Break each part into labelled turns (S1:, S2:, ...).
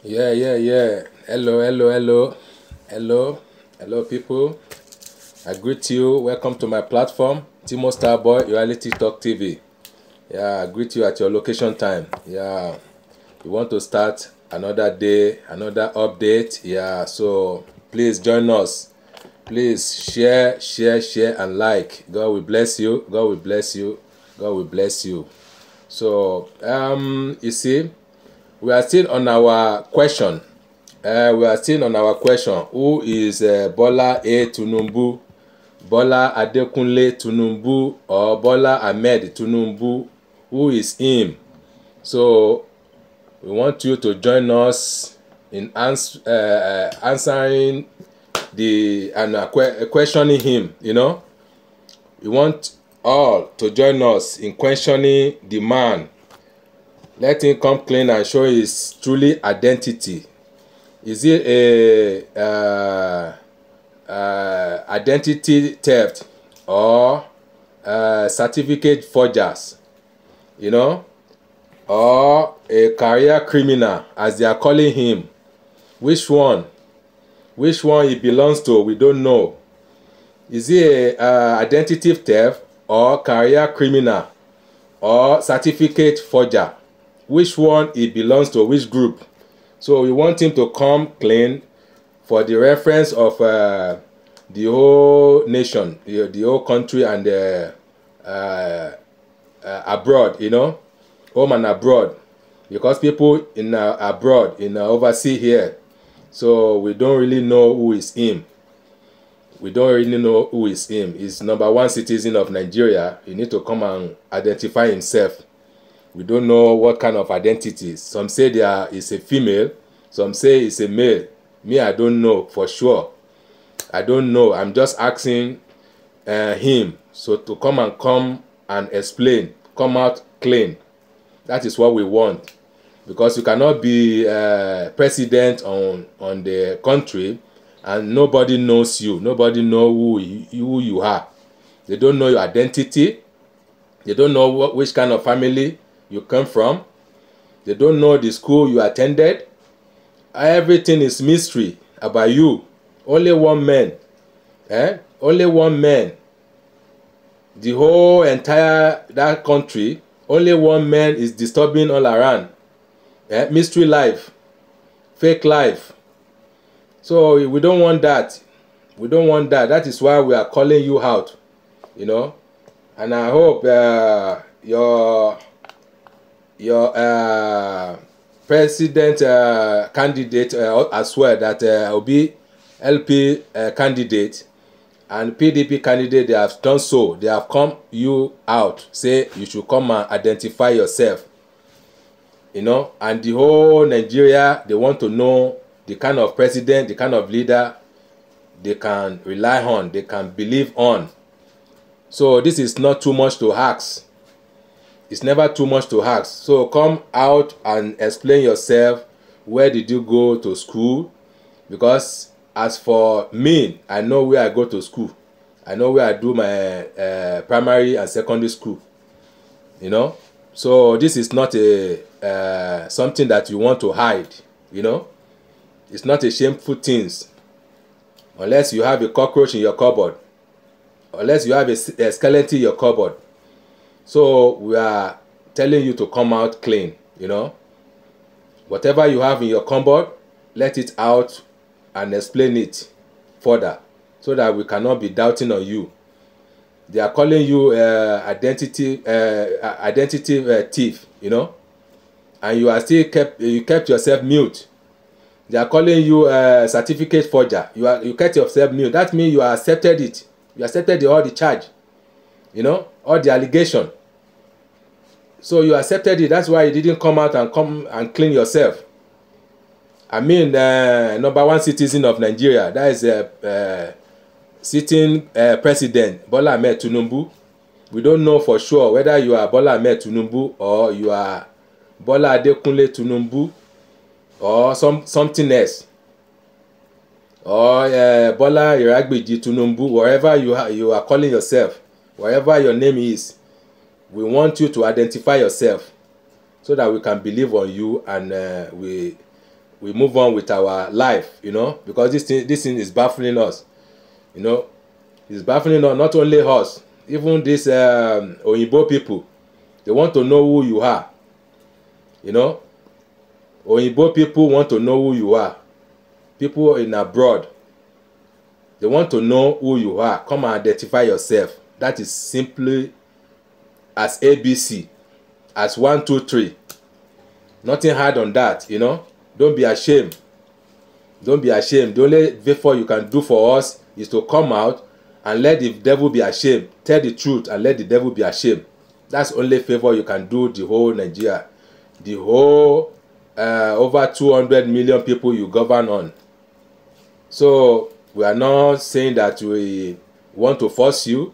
S1: Yeah. Hello, people. I greet you. Welcome to my platform, Timo Starboy Reality Talk TV. Yeah, I greet you at your location time. Yeah, you want to start another day, another update. Yeah, so please join us. Please share, and like. God will bless you. God will bless you. God will bless you. So, you see, we are still on our question. Who is Bola A. Tinubu, Bola Adekunle Tinubu, or Bola Ahmed Tinubu? Who is him? So we want you to join us in answering questioning him. We want all to join us in questioning the man. Let him come clean and show his truly identity. Is it a identity theft or certificate forgers, or a career criminal, as they are calling him? Which one he belongs to, we don't know. Is he a identity theft or career criminal or certificate forger? Which one he belongs to, which group? So we want him to come clean for the reference of the whole nation, the whole country, and abroad, home and abroad, because people in abroad, in overseas here, so we don't really know who is him. He's number one citizen of Nigeria. He need to come and identify himself. We don't know what kind of identities. Some say is a female. Some say it's a male. Me, I don't know for sure. I don't know. I'm just asking him. So to come and explain. Come out clean. That is what we want. Because you cannot be president on the country and nobody knows you. Nobody knows who you are. They don't know your identity. They don't know which kind of family you come from. They don't know the school you attended. Everything is mystery about you. Only one man. Only one man. The whole entire that country, only one man is disturbing all around. Mystery life. Fake life. So we don't want that. We don't want that. That is why we are calling you out. And I hope your president candidate as well, that will be LP candidate and PDP candidate, they have done so. They have come you out, say you should come and identify yourself. And the whole Nigeria, they want to know the kind of president, the kind of leader they can rely on, they can believe on. So this is not too much to ask. It's never too much to ask. So come out and explain yourself. Where did you go to school? Because as for me, I know where I go to school. I know where I do my primary and secondary school. So this is not a something that you want to hide. It's not a shameful thing. Unless you have a cockroach in your cupboard. Unless you have a skeleton in your cupboard. So we are telling you to come out clean, Whatever you have in your cupboard, let it out and explain it further, so that we cannot be doubting on you. They are calling you identity thief, and you are still kept yourself mute. They are calling you certificate forger. You kept yourself mute. That means you accepted it. You accepted all the charge, all the allegation. So you accepted it. That's why you didn't come out and clean yourself. I mean, number one citizen of Nigeria, that is sitting president, Bola Ahmed Tinubu. We don't know for sure whether you are Bola Ahmed Tinubu or you are Bola Adekunle Tinubu or something else. Or Bola Iragbiji Tinubu, wherever you are calling yourself, wherever your name is. We want you to identify yourself so that we can believe on you, and we we move on with our life, you know, because this thing is baffling us, you know. It's baffling us, not only us, even these Oyibo people. They want to know who you are, you know. Oyibo people want to know who you are. People in abroad, they want to know who you are. Come and identify yourself. That is simply as ABC, as 1, 2, 3. Nothing hard on that, you know. Don't be ashamed. Don't be ashamed. The only favor you can do for us is to come out and let the devil be ashamed. Tell the truth and let the devil be ashamed. That's the only favor you can do the whole Nigeria. The whole over 200 million people you govern on. So we are not saying that we want to force you,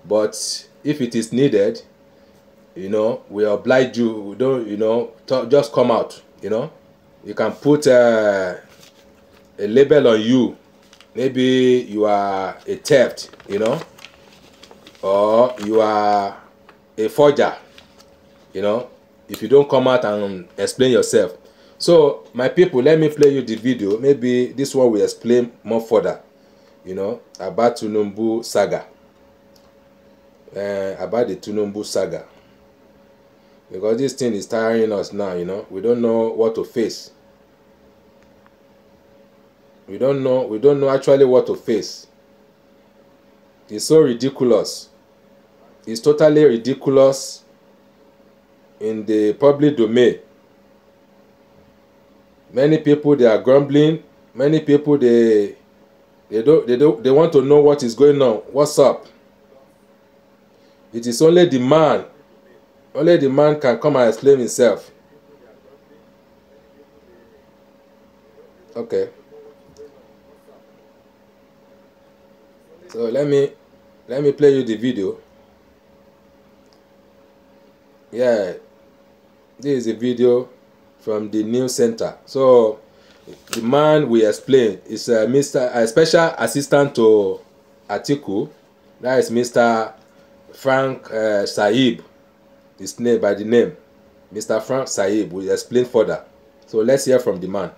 S1: but if it is needed, you know, we oblige you. We don't, you know, just come out, you know. You can put a label on you. Maybe you are a theft, you know, or you are a forger, you know, if you don't come out and explain yourself. So, my people, let me play you the video. Maybe this one will explain more further, you know, about TINUBU saga. About the TINUBU saga. Because this thing is tiring us now, you know. We don't know what to face. We don't know actually what to face. It's so ridiculous. It's totally ridiculous in the public domain. Many people, they are grumbling. Many people, they want to know what is going on. What's up? It is only the man. Only the man can come and explain himself. Okay. So let me play you the video. Yeah, this is a video from the news center. So the man we explain is a special assistant to Atiku. That is Mr. Frank Saib. His name by the name, Mr. Frank Saib. Will explain further. So let's hear from the man.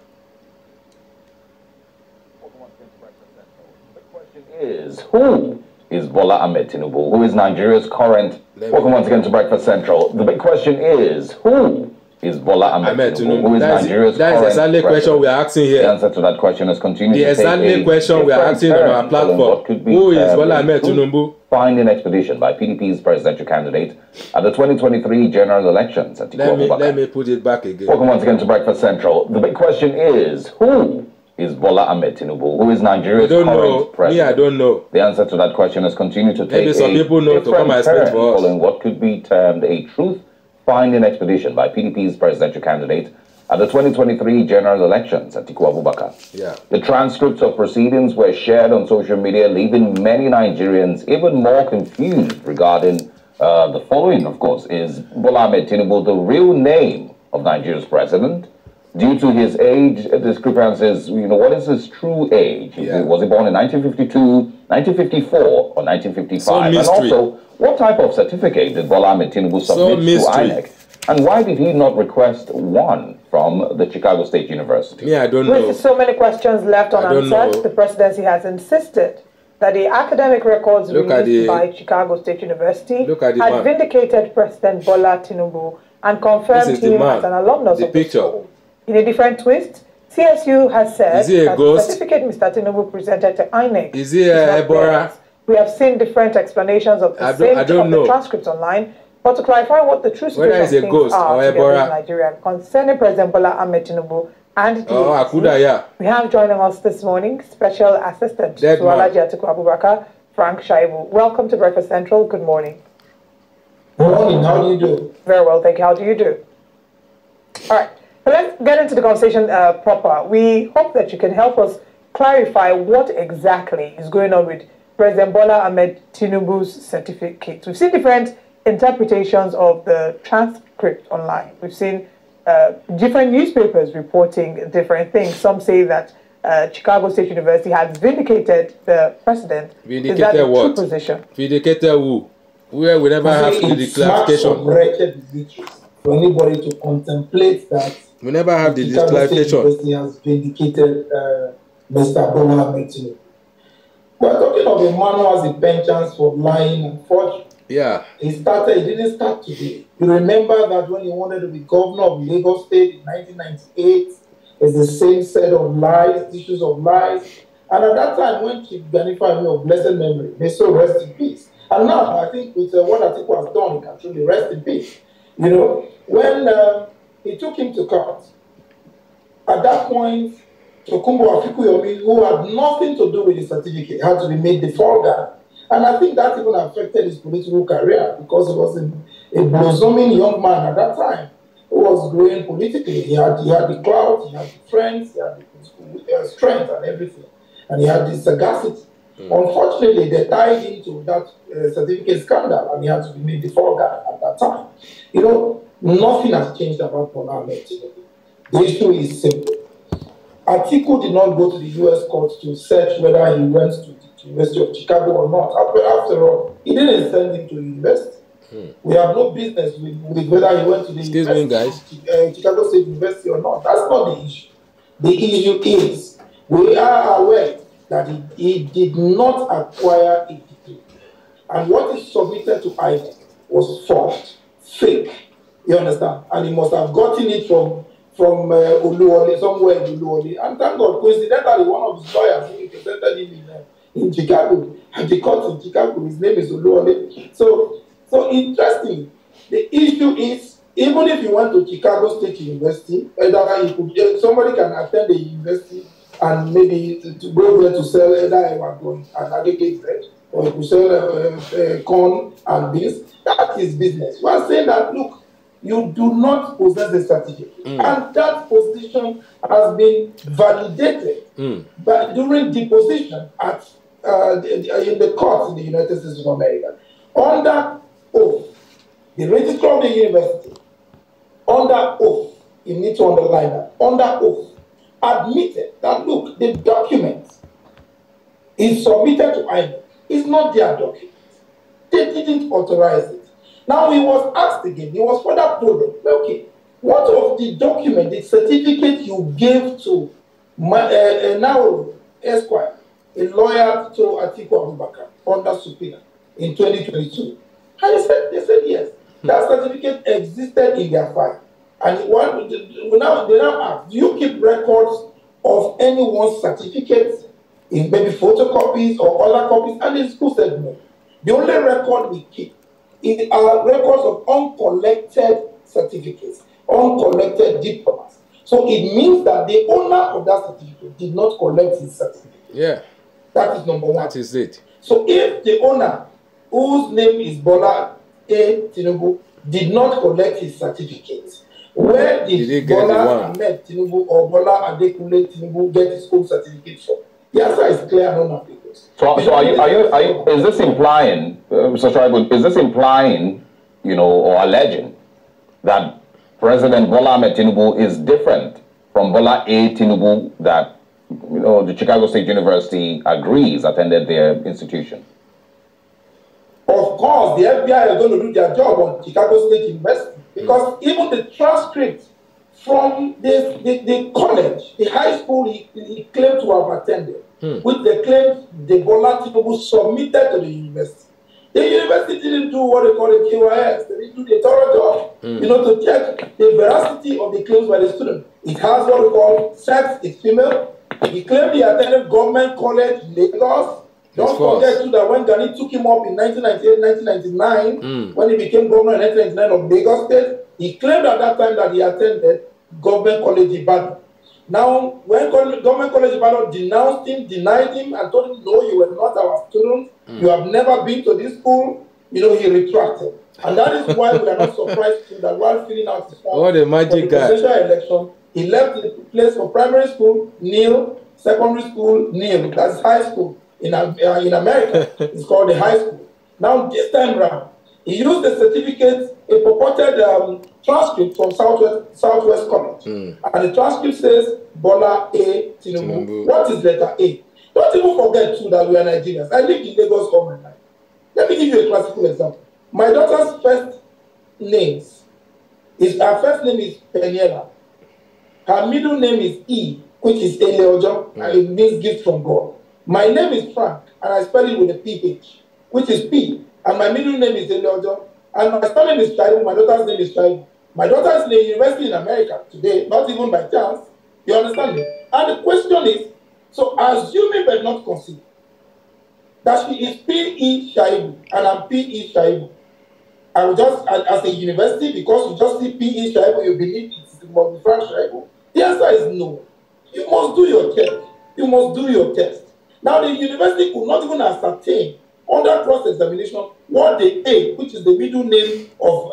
S2: The question is, who is BOLA TINUBU? Who is Nigeria's current? Welcome once again to Breakfast Central. The big question is, who is BOLA TINUBU? Who is Nigeria's current?
S1: That is exactly the question we are asking here.
S2: The answer to that question is continuing
S1: the
S2: to
S1: exactly question we are asking on our platform. Who is BOLA TINUBU?
S2: Finding expedition by PDP's presidential candidate at the 2023 general elections at
S1: Let me put it back again.
S2: Welcome once again to Breakfast Central. The big question is, who is BOLA TINUBU? Who is Nigeria's current president?
S1: Me, I don't know.
S2: The answer to that question has continued to take
S1: maybe some people know to come and explain for us.
S2: Following what could be termed a truth-finding expedition by PDP's presidential candidate at the 2023 general elections at Abubakar.
S1: Yeah.
S2: The transcripts of proceedings were shared on social media, leaving many Nigerians even more confused regarding the following, of course. Is BOLA TINUBU the real name of Nigeria's president? Due to his age discrepancies, you know, what is his true age?
S1: Yeah.
S2: Was he born in 1952, 1954, or 1955?
S1: So
S2: and also, what type of certificate did BOLA TINUBU submit to INEC? And why did he not request one from the Chicago State University?
S1: Yeah, I don't know.
S3: With so many questions left unanswered, the presidency has insisted that the academic records released by Chicago State University had vindicated President BOLA TINUBU and confirmed him as an alumnus of the school. In a different twist, CSU has said that the certificate Mr. TINUBU presented to INEC
S1: is Ebola.
S3: We have seen different explanations of the the transcripts online. But to clarify what the true situation of things are in Nigeria concerning President BOLA TINUBU and the we have joining us this morning Special Assistant to Alhaji Atiku Abubakar, Frank Shaibu. Welcome to Breakfast Central. Good morning.
S4: Good morning. How do you do?
S3: Very well, thank you. How do you do? All right. So let's get into the conversation proper. We hope that you can help us clarify what exactly is going on with President BOLA TINUBU's certificate. We've seen different interpretations of the transcript online. We've seen different newspapers reporting different things. Some say that Chicago State University has vindicated the president.
S1: Vindicated
S3: is that the
S1: what?
S3: True position?
S1: Vindicated who? Where we never have the clarification.
S4: for anybody to contemplate that.
S1: We never have the
S4: Chicago State
S1: disqualification.
S4: University has vindicated Mr. BOLA. We're talking of a man who has a penchant for lying and forgery.
S1: Yeah.
S4: He didn't start today. You remember that when he wanted to be governor of Lagos State in 1998, it's the same set of lies, issues of lies. And at that time, when Chief Ganifa of blessed memory, may so rest in peace. And now, I think with what Atiku has done, he can truly rest in peace. You know, when he took him to court, at that point, Tokumbo Afikuyomi, who had nothing to do with the certificate, had to be made the fall guy. And I think that even affected his political career because he was a blossoming young man at that time who was growing politically. He had the clout, he had the friends, he had the strength and everything. And he had the sagacity. Unfortunately, they tied into that certificate scandal and he had to be made the fall guy at that time. You know, nothing has changed about Bola Ahmed Tinubu. The issue is simple. Atiku did not go to the U.S. court to search whether he went to the University of Chicago or not. After all, he didn't send him to the university. We have no business with whether he went to the Chicago State University or not. That's not the issue. The issue is we are aware that he did not acquire a degree. And what he submitted to INEC was false, fake. You understand? And he must have gotten it from Oluwole, somewhere in Oluwole. And thank God, coincidentally, one of his lawyers who represented him in Chicago, at the court in Chicago, his name is Oluwole. So interesting. The issue is, even if you went to Chicago State University, somebody can attend the university and maybe to go there to sell either and aggregate bread, or you could sell corn and beans. That is business. We are saying that, look, you do not possess the certificate. And that position has been validated during deposition at in the courts in the United States of America. Under oath, the registrar of the university, under oath, you need to underline that, under oath, admitted that, look, the document is submitted to INEC. It's not their document. They didn't authorize it. Now he was asked again, he was further probed, okay, what of the document, the certificate you gave to now Esquire, a lawyer to Atiku Abubakar under subpoena in 2022? And they said yes. That certificate existed in their file. And they now ask, do you keep records of anyone's certificates in maybe photocopies or other copies? And the school said no. The only record we keep are records of uncollected certificates, uncollected diplomas. So it means that the owner of that certificate did not collect his certificate.
S1: Yeah.
S4: That is number one.
S1: That is it.
S4: So if the owner, whose name is Bola A. Tinubu, did not collect his certificate, where did Bola Ahmed Tinubu or Bola Adekunle Tinubu get his own certificate from? The answer is clear and unambiguous. So
S2: is this implying, Mr. Tribal, is this implying, or alleging that President Bola Ahmed Tinubu is different from Bola A. Tinubu that, the Chicago State University agrees attended their institution?
S4: Of course, the FBI are going to do their job on Chicago State University because even the transcript from the college, the high school he claimed to have attended, which they claimed the Bola Tinubu submitted to the university. The university didn't do what they call a QIS. They didn't do the thorough job, to check the veracity of the claims by the student. It has what we call sex, it's female. He claimed he attended government college in Lagos. Don't forget too that when Gani took him up in 1998, 1999, when he became governor in 1999 of Lagos State, he claimed at that time that he attended government college Ibadan. Now, when government college Ibadan denounced him, denied him, and told him, no, you were not our student, you have never been to this school, he retracted. And that is why we are not surprised that while filling out his form
S1: for the presidential
S4: election, he left the place for primary school, nil, secondary school, nil. That's high school. In America, it's called the high school. Now, this time around, he used the certificate, a purported transcript from Southwest College. And the transcript says, Bola A. Tinubu. What is letter A? Don't even forget, too, that we are Nigerians. I lived in Lagos government life. Let me give you a classical example. My daughter's first names Her first name is Peniela. Her middle name is E, which is Eleojo, and it means gift from God. My name is Frank, and I spell it with a PH, which is P, and my middle name is Eleojo, and my spelling is Chaibu, my daughter's name is Chaibu. My daughter is in a university in America today, not even by chance. You understand me? And the question is, so assuming but not consider that she is P.E. Shaibu and I'm P.E. Shaibu, I will just, as a university, because you just see P.E. Shaibu, you believe it's Frank Shaibu? The answer is no. You must do your test. You must do your test. Now, the university could not even ascertain under cross-examination what the A, which is the middle name of,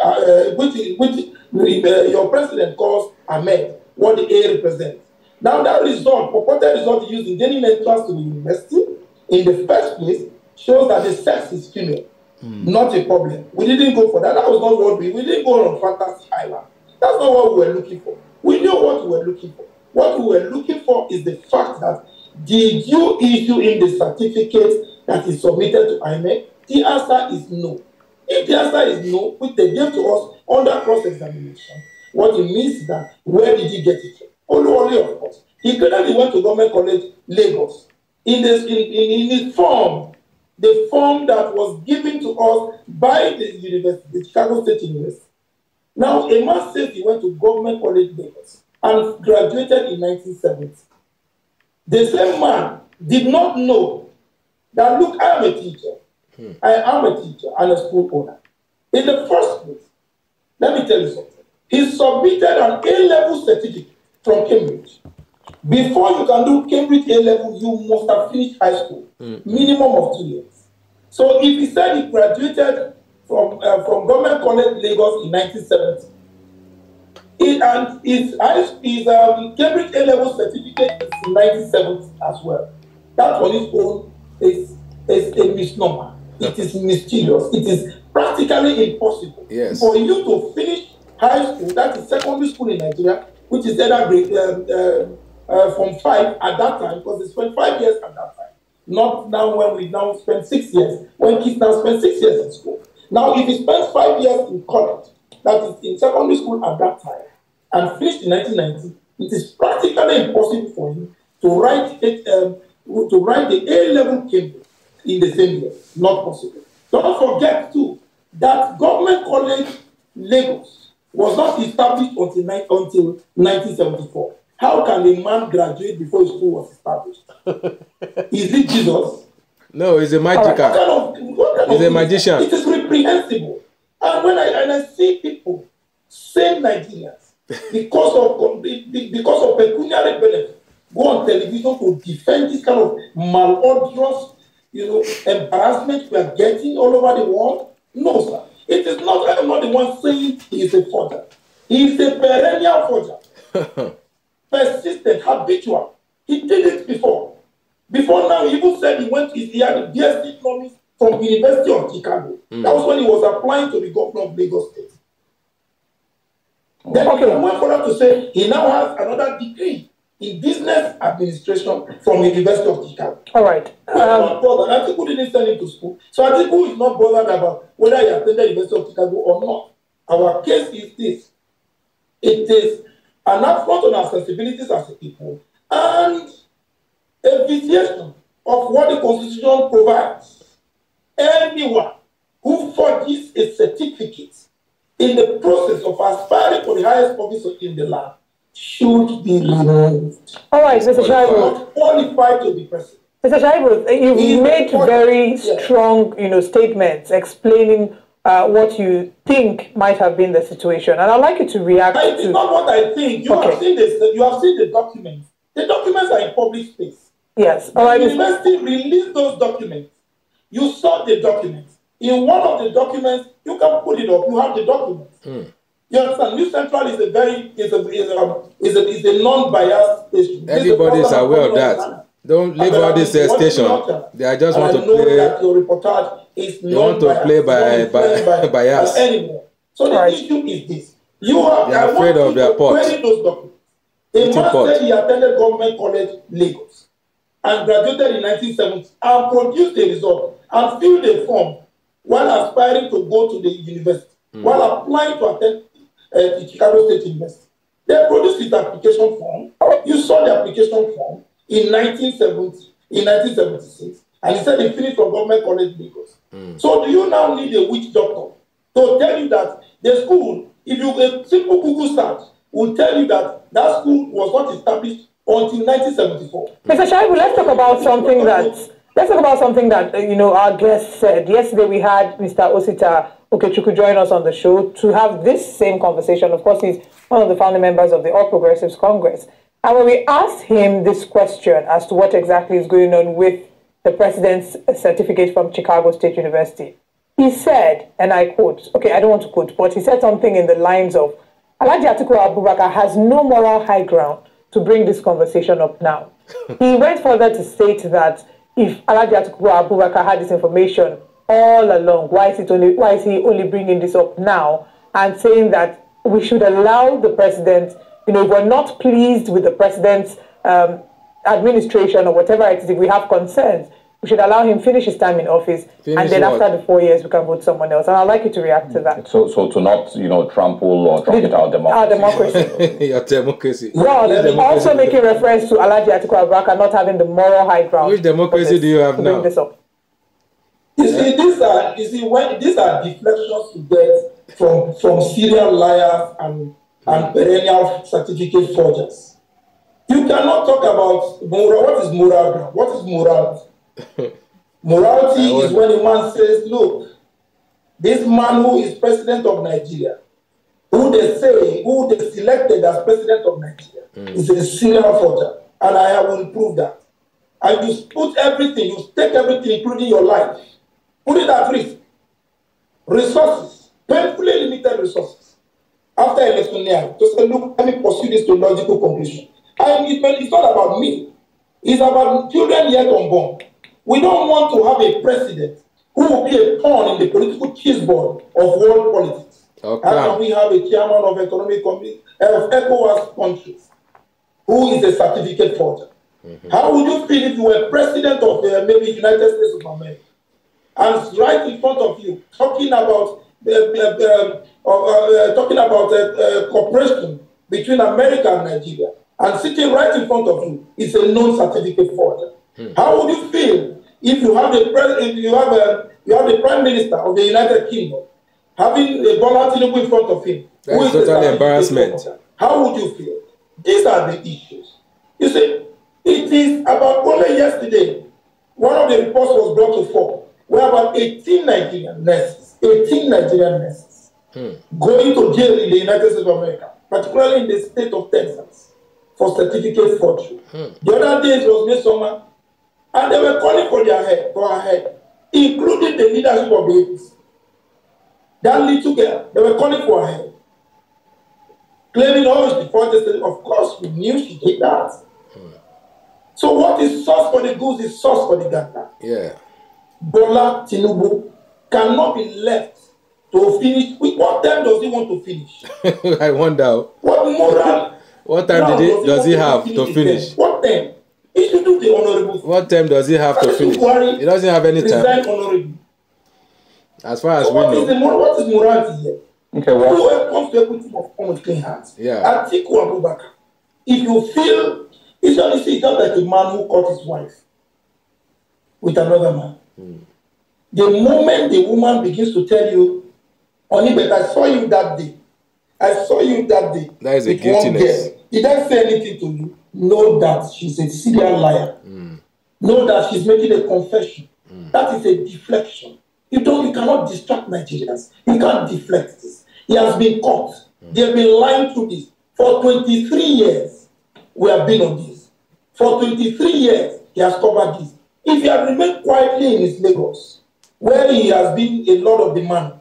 S4: your president calls Ahmed, what the A represents. Now, that result, purported result used in gaining entrance to the university in the first place shows that the sex is female. Not a problem. We didn't go for that. That was not what we didn't go on Fantasy Island. That's not what we were looking for. We knew what we were looking for. What we were looking for is the fact that did you issue in the certificate that is submitted to INEC? The answer is no. If the answer is no, which they gave to us under cross-examination, what it means is that where did he get it from? Only of course. He claimed he went to Government College, Lagos. In his form, the form that was given to us by the university, the Chicago State University. Now, a man says he went to Government College, Lagos, and graduated in 1970. The same man did not know that, look, I am a teacher. I am a teacher and a school owner. In the first place, let me tell you something. He submitted an A-level certificate from Cambridge. Before you can do Cambridge A-level, you must have finished high school, minimum of 2 years. So if he said he graduated from Government College, Lagos in 1970, and his Cambridge A-level certificate is in 1970 as well. That on its own is a misnomer. It is mysterious. It is practically impossible for you to finish high school, that is secondary school in Nigeria, which is either grade from 5 at that time, because they spent 5 years at that time. Not now when we now spend 6 years, when kids now spend 6 years in school. Now, if he spent 5 years in college, that is in secondary school at that time, and finished in 1990, it is practically impossible for him to write the A-level Cambridge in the same year. Not possible. Don't forget, too, that Government College, Lagos, was not established until 1974. How can a man graduate before his school was established? Is it Jesus?
S1: No, he's a magician. He's a magician.
S4: It is reprehensible. And when I see people, same Nigerians, because of pecuniary benefit, go on television to defend this kind of malodorous, embarrassment we are getting all over the world. No, sir. It is not. I am not the one saying he is a forger. He is a perennial forger. Persistent, habitual. He did it before. Before now, he even said he had a BSc economics from University of Chicago. That was when he was applying to be governor of Lagos State. Then he went further to say he now has another degree in business administration from the University of Chicago.
S3: All right.
S4: Not bothered. Atiku didn't send him to school. So Atiku is not bothered about whether he attended University of Chicago or not. Our case is this. It is an affront on our sensibilities as a people and a violation of what the Constitution provides. Anyone who forges a certificate in the process of aspiring for the highest office in the land should be removed.
S3: All right, Mr. Shaibu.
S4: Not qualified to be president.
S3: Mr. Shaibu, you've made very strong, statements explaining what you think might have been the situation, and I'd like you to react.
S4: It's not what I think. You have seen this. You have seen the documents. The documents are in public space.
S3: Yes.
S4: All right. The university released those documents. You saw the documents. In one of the documents, you can put it up. You have the documents. You understand? New Central is a non-biased station.
S1: Everybody is aware of that. Don't leave all this station. They just want to play.
S4: That your reportage is
S1: they want to play by bias
S4: anymore. So the issue is this: they are
S1: afraid of their pot.
S4: Those documents. A man said he attended Government College, Lagos, and graduated in 1970, and produced a result and filled a form while aspiring to go to the university, while applying to attend Chicago State University. They produced his application form. You saw the application form in 1970, in 1976, and he said he finished from Government College Lagos. So do you now need a witch doctor to tell you that the school, if you a simple Google search, will tell you that that school was not established until 1974.
S3: Mr. Shaibu, let's talk about something that our guest said. Yesterday we had Mr. Osita Okechukwu join us on the show to have this same conversation. Of course, he's one of the founding members of the All Progressives Congress. And when we asked him this question as to what exactly is going on with the president's certificate from Chicago State University, he said, and I quote, okay, I don't want to quote, but he said something in the lines of, Alhaji Atiku Abubakar has no moral high ground to bring this conversation up now. He went further to state that if Alhaji Atiku Abubakar had this information all along, why is he only bringing this up now, and saying that we should allow the president, if we're not pleased with the president's administration or whatever it is, if we have concerns, we should allow him finish his time in office, and then after the 4 years, we can vote someone else. And I'd like you to react to that.
S2: So to not, trample or trumpet our democracy.
S3: Our democracy.
S1: Your democracy.
S3: Well, also making reference to Alhaji Atiku Abubakar not having the moral high ground.
S1: Which democracy do you have now?
S3: This up.
S4: You see, when these are deflections you get from serial liars and perennial certificate forgers. You cannot talk about moral. What is moral ground? What is morality? Morality is when a man says, look, this man who is president of Nigeria, who they selected as president of Nigeria, is a serial forger. And I will prove that. And you put everything, you take everything, including your life, put it at risk. Resources, painfully limited resources. After electioneering, to say, look, let me pursue this to logical conclusion. And it's not about me. It's about children yet unborn. We don't want to have a president who will be a pawn in the political chessboard of world politics. Okay. How can we have a chairman of economic committee of ECOWAS countries who is a certificate forger? How would you feel if you were president of maybe United States of America and right in front of you talking about cooperation between America and Nigeria, and sitting right in front of you is a known certificate forger? How would you feel if you have the Prime Minister of the United Kingdom having a BOLA TINUBU in front of him?
S1: That is total embarrassment.
S4: How would you feel? These are the issues. You see, it is about only yesterday, one of the reports was brought to fore, where about 18 Nigerian nurses going to jail in the United States of America, particularly in the state of Texas, for certificate forgery. The other day it was midsummer, and they were calling for her head, including the leadership of the APC. That little girl, they were calling for her head, claiming, oh, she forged this. Of course, we knew she did that. So what is sauce for the goose is sauce for the gander.
S1: Yeah.
S4: BOLA TINUBU cannot be left to finish. What time does he want to finish?
S1: I wonder.
S4: What moral?
S1: What time does he have to finish?
S4: What time? He should do the honorable.
S1: What time does he have to finish? He doesn't have any time. As far as we know.
S4: What is morality here?
S2: Okay, well.
S4: Who comes to equity of common clean hands?
S1: Yeah.
S4: Atiku Abubakar. If you feel, it's just like a man who caught his wife with another man. The moment the woman begins to tell you, honey, but I saw you that day. I saw you that day.
S1: That is a guiltiness.
S4: Did I say anything to you? Know that she's a serial liar. Know that she's making a confession. That is a deflection. You cannot distract Nigerians. You can't deflect this. He has been caught. They've been lying through this. For 23 years, we have been on this. For 23 years, he has covered this. If he had remained quietly in his Lagos, where he has been a lord of the man,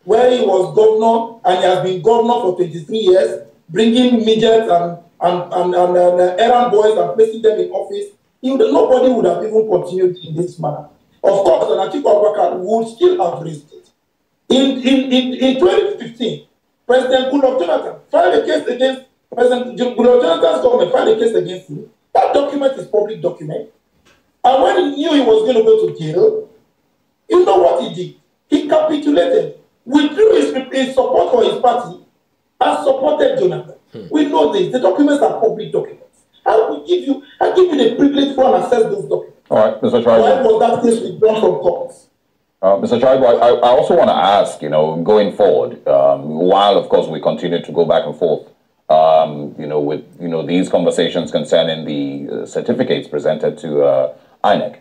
S4: where he was governor, and he has been governor for 23 years, bringing midgets and errand boys and placing them in office, nobody would have even continued in this manner. Of course, Atiku Abubakar would still have raised it. In 2015, President Goodluck Jonathan filed a case against President Goodluck Jonathan's government, filed a case against him. That document is public document. And when he knew he was going to go to jail, you know what he did? He capitulated, withdrew his support for his party, and supported Jonathan. We know this. The documents are public documents. I will give you the privilege to access those documents.
S2: All right, Mr. Tribal.
S4: Why was that case withdrawn from courts?
S2: Mr. Tribal, I also want to ask, going forward, while of course we continue to go back and forth, with these conversations concerning the certificates presented to INEC.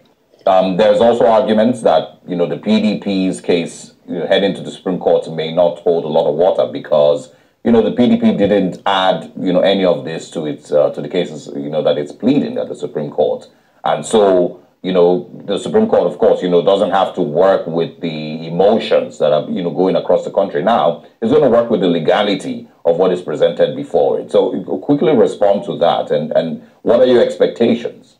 S2: There's also arguments that the PDP's case heading to the Supreme Court may not hold a lot of water because the PDP didn't add any of this to its to the cases that it's pleading at the Supreme Court, and so the Supreme Court, of course, doesn't have to work with the emotions that are going across the country now. It's going to work with the legality of what is presented before it. So quickly respond to that, and what are your expectations?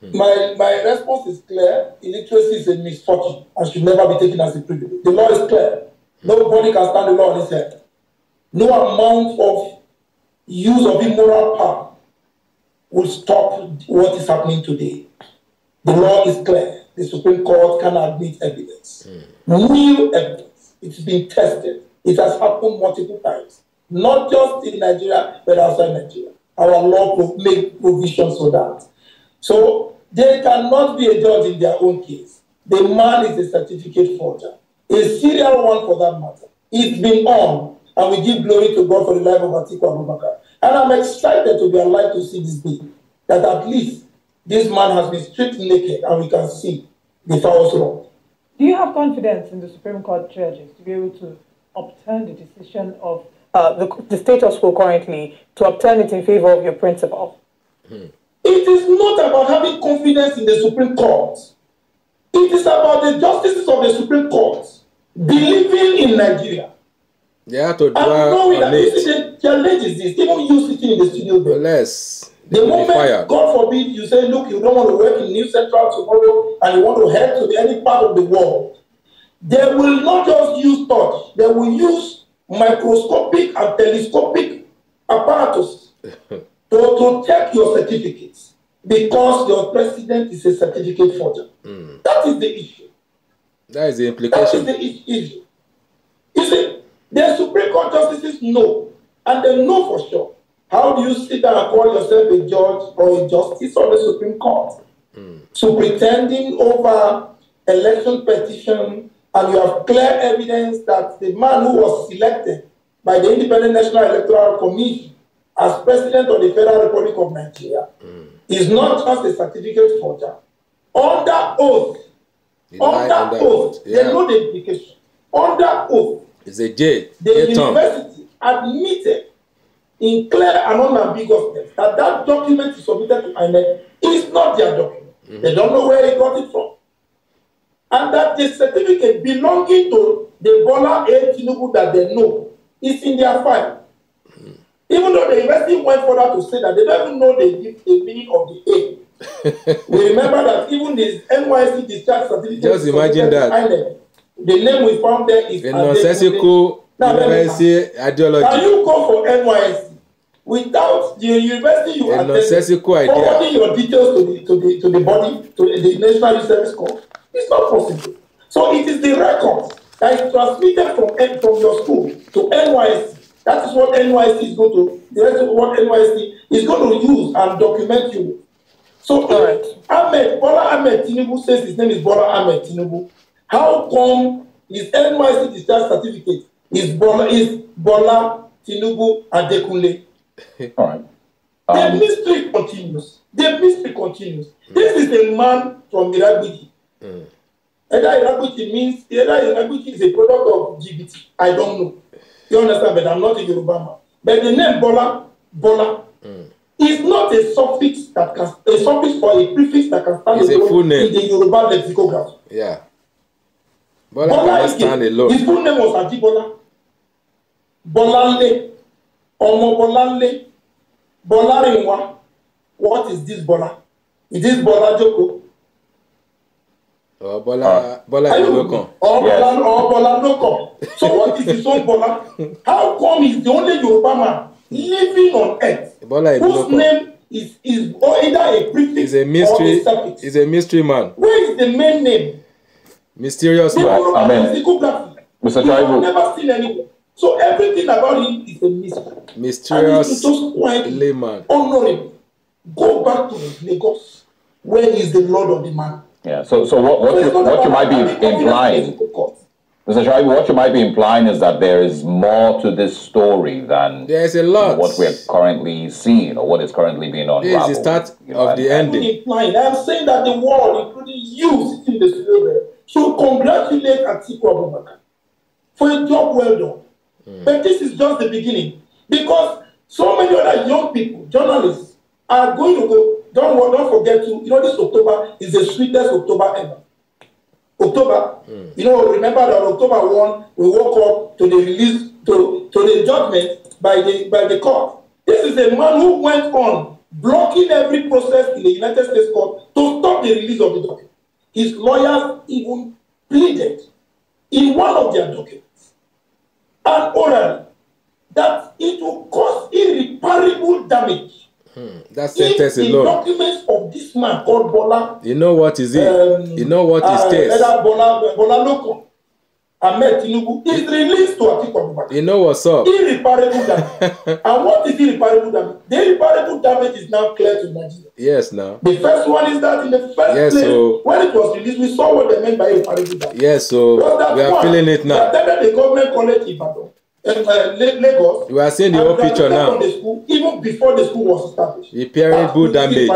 S4: My response is clear. Illiteracy is a misfortune and should never be taken as a privilege. The law is clear. Nobody can stand the law on his head. No amount of use of immoral power will stop what is happening today. The law is clear. The Supreme Court cannot admit evidence. Real evidence. It's been tested. It has happened multiple times. Not just in Nigeria, but outside Nigeria. Our law make provisions for that. So they cannot be a judge in their own case. The man is a certificate forger. A serial one for that matter. It's been on, and we give glory to God for the life of Atiku Abubakar. And I'm excited to be alive to see this day, that at least this man has been stripped naked and we can see the fouls wrong.
S3: Do you have confidence in the Supreme Court judges to be able to upturn the decision of the status quo currently, to upturn it in favor of your principle?
S4: It is not about having confidence in the Supreme Court. It is about the justices of the Supreme Court believing in Nigeria.
S1: They have to dwell on it.
S4: The challenge is this. Even you sitting in the studio there.
S1: Unless
S4: the moment, God forbid, you say, look, you don't want to work in New Central tomorrow and you want to head to any part of the world, they will not just use touch. They will use microscopic and telescopic apparatus to check your certificates because your president is a certificate forger. That is the issue.
S1: That is the implication.
S4: That is the issue. You see, the Supreme Court justices know, and they know for sure. How do you sit down and call yourself a judge or a justice of the Supreme Court? So pretending over election petition, and you have clear evidence that the man who was selected by the Independent National Electoral Commission as President of the Federal Republic of Nigeria is not just a certificate forger. Under oath, under oath,
S1: yeah.
S4: They know the implication. Under oath,
S1: it's a jail.
S4: The university admitted in clear and unambiguous terms that that document is submitted to INEC is not their document. They don't know where they got it from. And that the certificate belonging to the BOLA TINUBU that they know is in their file. Even though the university went further to say that they don't even know the meaning of the A. We remember that even this NYSC discharge certificate.
S1: Just imagine that.
S4: INEC, the name we found there is
S1: nonsensical university ideology.
S4: Can you go for NYSC without the university you attend forwarding your details to the body, to the National Youth Service Corps? It's not possible. So it is the record that is transmitted from your school to NYSC. That is what NYSC is going to. The rest of what NYSC is going to use and document you. So Bola Ahmed Tinubu says his name is Bola Ahmed Tinubu. How come his NYSC discharge certificate is Bola Tinubu Adekunle?
S2: All right.
S4: The mystery continues. The mystery continues. This is a man from Iragbiji. Either Iragbiji is a product of GBT. I don't know. You understand? But I'm not a Yoruba man. But the name Bola is not a suffix that can a suffix or a prefix that can stand alone in the Yoruba lexicograph.
S1: Yeah. Bola stand alone.
S4: His full name was Ajibola. Bolanle. Omo Bolanle. Bolarinwa. What is this Bola? Is this Bola Joko?
S1: Or Bola Ilokon.
S4: Or Bola Lokon. So what is his own Bola? How come he's the only Yoruba man living on earth whose name is either a prefix or a suffix?
S1: He's a mystery man.
S4: Where is the main name?
S1: Mysterious man.
S2: Mr. Tribal.
S4: I've never seen anyone. So everything about him is a mystery.
S1: Mysterious
S4: and just quietly,
S1: layman.
S4: honorably, go back to Lagos, where he is the Lord of the man.
S2: Yeah. So what you might be implying, Mr. Shaibu, what you might be implying is that there is more to this story than
S1: there's a lot.
S2: What we're currently seeing or what is currently being unraveled.
S1: This is the start of the ending.
S4: I'm saying that the world, including you sitting in the studio there, should congratulate Atiku Abubakar for a job well done. But this is just the beginning. Because so many other young people, journalists, are going to go. Don't forget to, this October is the sweetest October ever. October, remember that October 1, we woke up to the release, to the judgment by the court. This is a man who went on blocking every process in the United States court to stop the release of the document. His lawyers even pleaded in one of their documents and orally that it will cause irreparable damage.
S1: That sentence alone.
S4: The documents of this man called BOLA.
S1: You know what is it? You know what is this?
S4: BOLA Loco, Ahmed TINUBU is released to Atiku Abubakar.
S1: You know what's up?
S4: Irreparable damage. And what is irreparable damage? The irreparable damage is now clear to Nigeria.
S1: Yes, now.
S4: The first one is that in the first place, when it was released, we saw what they meant by irreparable damage.
S1: Yes, so we are feeling it now.
S4: The government college Ibadan. Lagos.
S1: You are seeing the whole picture now.
S4: The school, even before the school was established.
S1: Irreparable damage.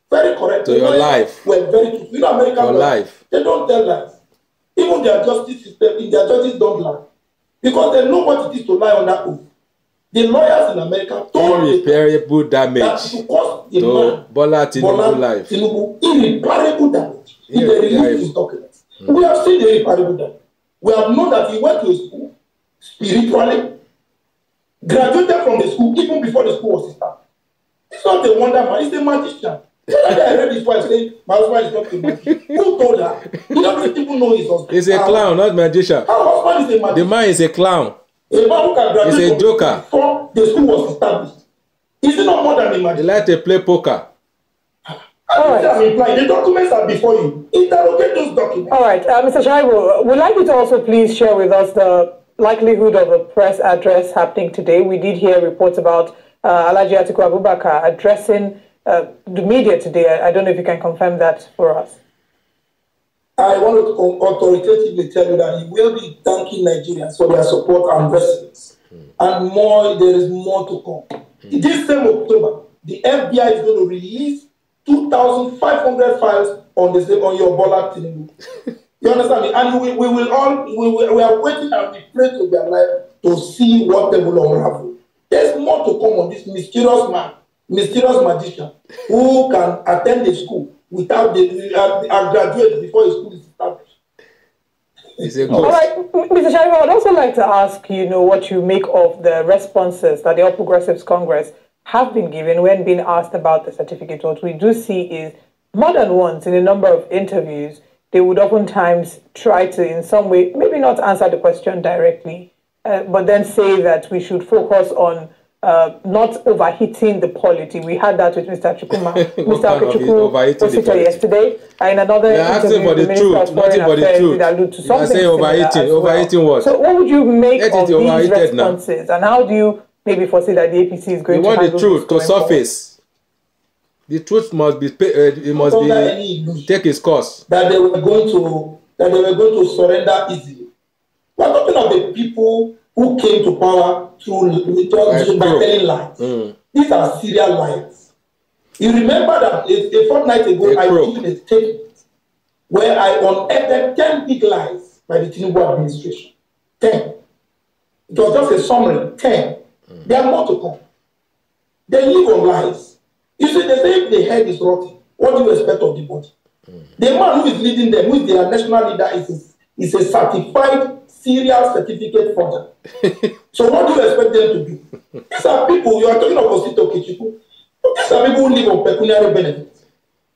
S4: Very correct.
S1: To your life.
S4: Were very true. American
S1: life.
S4: They don't tell lies. Even their justice system, in their judges don't lie. Because they know what it is to lie on that oath. The lawyers in America told
S1: irreparable damage
S4: to cause the
S1: to BOLA TINUBU life.
S4: Irreparable damage. If they release his documents. We have seen the irreparable damage. We have known that he went to a school spiritually, graduated from the school even before the school was established. It's not a wonder man, it's a magician. I read his wife saying, my husband is not a magician. Who told her? He doesn't even know his husband.
S1: He's a clown, not magician.
S4: Our husband is a magician.
S1: The man is a clown.
S4: A man who can graduate
S1: He's a joker.
S4: Before the school was established. Is he not more than a magician?
S1: He like to play poker.
S3: All right.
S4: The documents are before you. Interrogate those documents.
S3: All right, Mr. Shaibu, we'd like you to also please share with us the likelihood of a press address happening today. We did hear reports about Alhaji Atiku Abubakar addressing the media today. I don't know if you can confirm that for us.
S4: I want to authoritatively tell you that he will be thanking Nigerians for their support and blessings. And more, there is more to come. This same October, the FBI is going to release 2,500 files on your BOLA TINUBU. You understand me? And we are waiting and we pray to their life to see what they will unravel. There's more to come on this mysterious man, mysterious magician, who can attend the school without graduate before his school is established.
S3: All right, Mr. Shaibu, I would also like to ask what you make of the responses that the All Progressives Congress have been given when being asked about the certificate. What we do see is more than once in a number of interviews, they would oftentimes try to, in some way, maybe not answer the question directly, but then say that we should focus on not overheating the polity. We had that with Mr. Chukuma, Mr. Chukwu yesterday, in another interview, the Minister of Foreign Affairs did allude to something similar as well.
S1: Overheating what?
S3: So what would you make of these responses, and how do you maybe foresee that the APC is going to handle this?
S1: We want the truth to surface. The truth must be take its course.
S4: That they were going to surrender easily. We're talking of the people who came to power by telling lies. These are serial lies. You remember that a fortnight ago I issued a statement where I unearthed 10 big lies by the TINUBU administration. 10. It was just a summary. 10. There are more to come. They live on lies. You see, they say if the head is rotten, what do you expect of the body? The man who is leading them, who is their national leader, is a certified serial certificate forger. So what do you expect them to do? These are people, you are talking about Osito Kichiku. These are people who live on pecuniary benefits.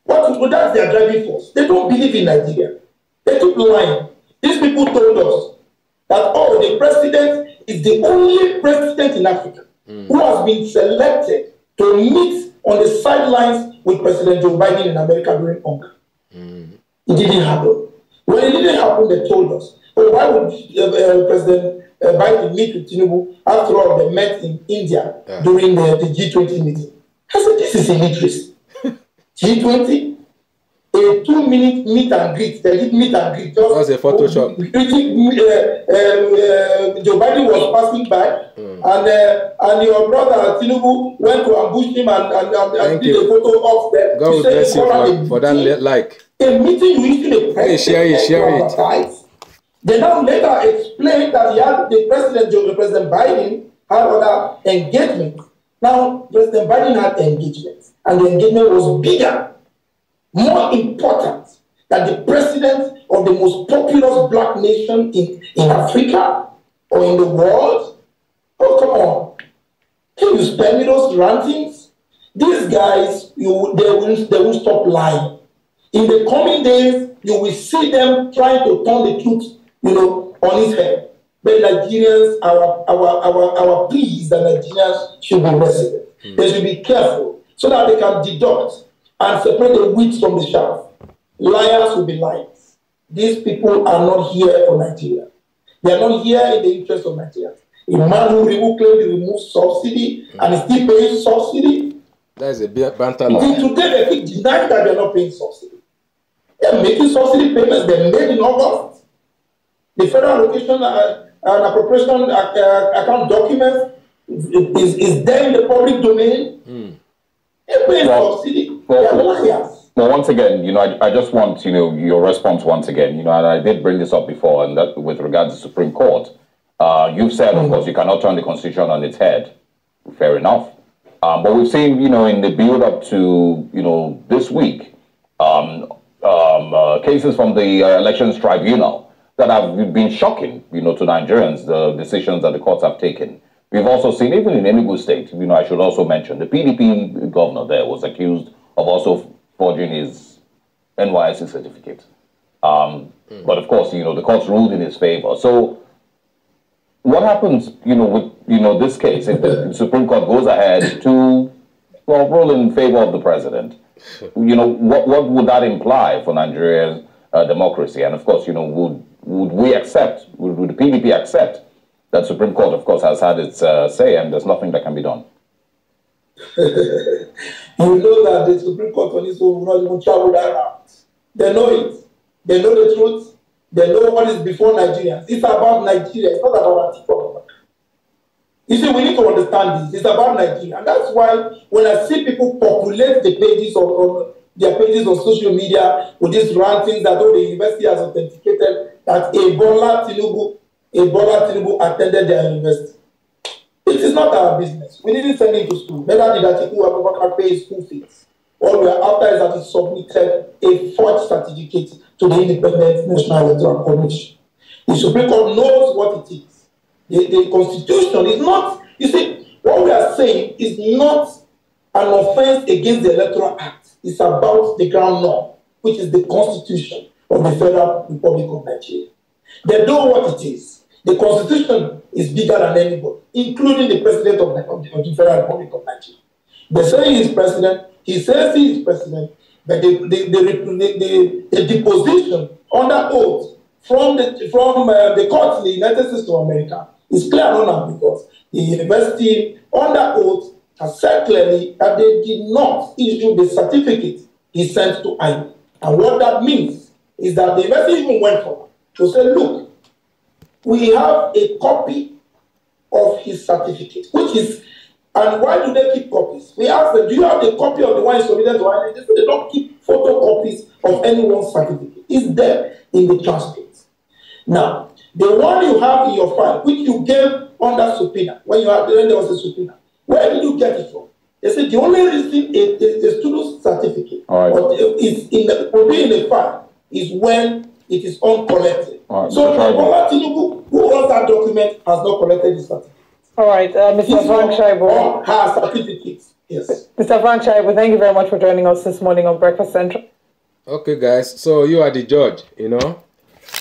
S4: That's their driving force. They don't believe in Nigeria. They keep lying. These people told us that, the president is the only president in Africa who has been selected to meet on the sidelines with President Joe Biden in America during hunger. It didn't happen. When it didn't happen, they told us. oh, why would President Biden meet with Tinubu? After all, they met in India during the G20 meeting. I said, this is illiteracy. G20, a 2-minute meet and greet. They did meet and greet.
S1: That was a Photoshop.
S4: Joe Biden was passing by, and your brother Tinubu went to ambush him and did a photo of them.
S1: God will bless you for that like.
S4: A meeting you issue a press
S1: share it.
S4: They now later explained that the President Biden had other engagement. Now, President Biden had engagement, and the engagement was bigger, more important than the president of the most populous black nation in Africa or in the world. Oh, come on. Can you spare me those rantings? These guys, they will stop lying. In the coming days, you will see them trying to turn the truth, on his head. But Nigerians, our pleas that Nigerians should be resident. They should be careful so that they can deduct and separate the wheat from the chaff. Liars will be liars. These people are not here for Nigeria. They are not here in the interest of Nigeria. A man who claimed to remove subsidy and is still paying subsidy.
S1: That is a banter.
S4: Today they deny that they are not paying subsidy. They are making subsidy payments they made in August. The Federal Allocation and Appropriation Account document is there in the public domain. They're paying subsidy. They are liars.
S2: Well, once again, I just want, your response once again, and I did bring this up before, and that with regard to the Supreme Court. You've said, of course, you cannot turn the Constitution on its head. Fair enough. But we've seen, in the build-up to, this week, cases from the Elections Tribunal that have been shocking, to Nigerians, the decisions that the courts have taken. We've also seen, even in TINUBU state, I should also mention, the PDP governor there was accused of also forging his NYSC certificate. But of course, the courts ruled in his favor. So what happens, with, this case, if the Supreme Court goes ahead to, rule in favor of the president? What would that imply for Nigeria's democracy? And of course, would we accept, would the PDP accept that Supreme Court, of course, has had its say and there's nothing that can be done?
S4: You know that the Supreme Court on its own will not even travel that route. They know it. They know the truth. They know what is before Nigerians. It's about Nigeria. It's not about Antigua. You see, we need to understand this. It's about Nigeria. And that's why when I see people populate the pages on their pages on social media with these rantings that the university has authenticated that BOLA TINUBU attended their university. It is not our business. We didn't send him to school. Neither did Atiku Abubakar pay his school fees. All we are after is that he submitted a forged certificate to the Independent National Electoral Commission. The Supreme Court knows what it is. The Constitution is not, you see, what we are saying is not an offense against the Electoral Act. It's about the ground law, which is the Constitution of the Federal Republic of Nigeria. They know what it is. The Constitution is bigger than anybody, including the President of the Federal Republic of Nigeria. They say he is president. He says he is president, but the deposition under oath from the court in the United States of America is clear and unambiguous. The university under oath has said clearly that they did not issue the certificate he sent to INEC. And what that means is that the university even went forward to say, look, we have a copy of his certificate, which is, and why do they keep copies? We asked them, do you have the copy of the one submitted to INEC? They said they don't keep photocopies of anyone's certificate. It's there in the transcripts. Now, the one you have in your file, which you gave under subpoena, when there was a subpoena, where did you get it from? They said the only reason a student's certificate will be in the file is when it is uncollected. So BOLA TINUBU, who owns that document, has not collected the certificate.
S3: All right, Mr. Frank Shaibu.
S4: Her certificates, yes.
S3: Mr. Frank Shaibu, thank you very much for joining us this morning on Breakfast Central.
S1: Okay, guys, so you are the judge,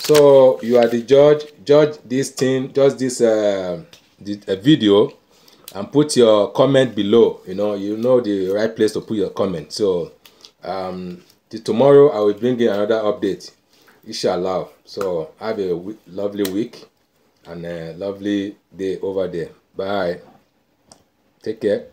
S1: So you are the judge. Judge this thing, just this video, and put your comment below. You know the right place to put your comment. So tomorrow I will bring you another update. Inshallah. So have a lovely week and a lovely day over there. Bye. Take care.